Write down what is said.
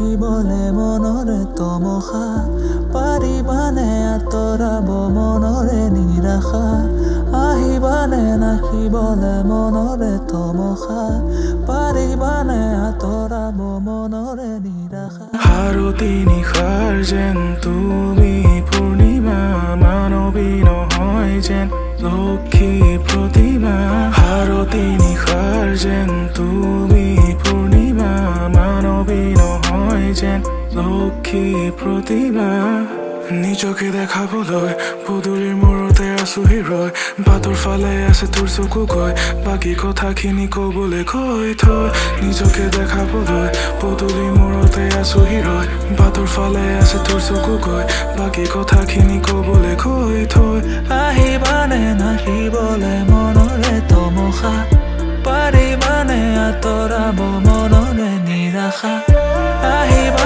নাখিবলে মনৰে তমসা পাৰিবানে আঁতৰাব মনৰে নিৰাশা আহিবানে নাখিবলে মনৰে তমসা পাৰিবানে আঁতৰাব মনৰে নিৰাশা হাৰতি নিশাৰ যেন তুমি পূৰ্ণিমা মানৱী নহয় যেন লক্ষী প্ৰতিমা হাৰতি নিশাৰ যেন তুমি পূৰ্ণিমা মানৱী নহয় যেন লক্ষী প্ৰতিমা নিজকে দেখাবলৈ পদূলিৰ মূৰতে আছো হিৰৈ বাটৰ ফালে আছে তোৰ চকু গৈ বাকী কথাখিনি কবলৈ কৈ থৈ নিজকে দেখাবলৈ পদূলিৰ মূৰতে আছো হিৰৈ বাটৰ ফালে আছে তোৰ চকু গৈ বাকী কথাখিনি কবলৈ কৈ থৈ আহিবানে নাখিবলে মনৰে তমসা পাৰিবানে আঁতৰাব মনৰে নিৰাশা আহিবা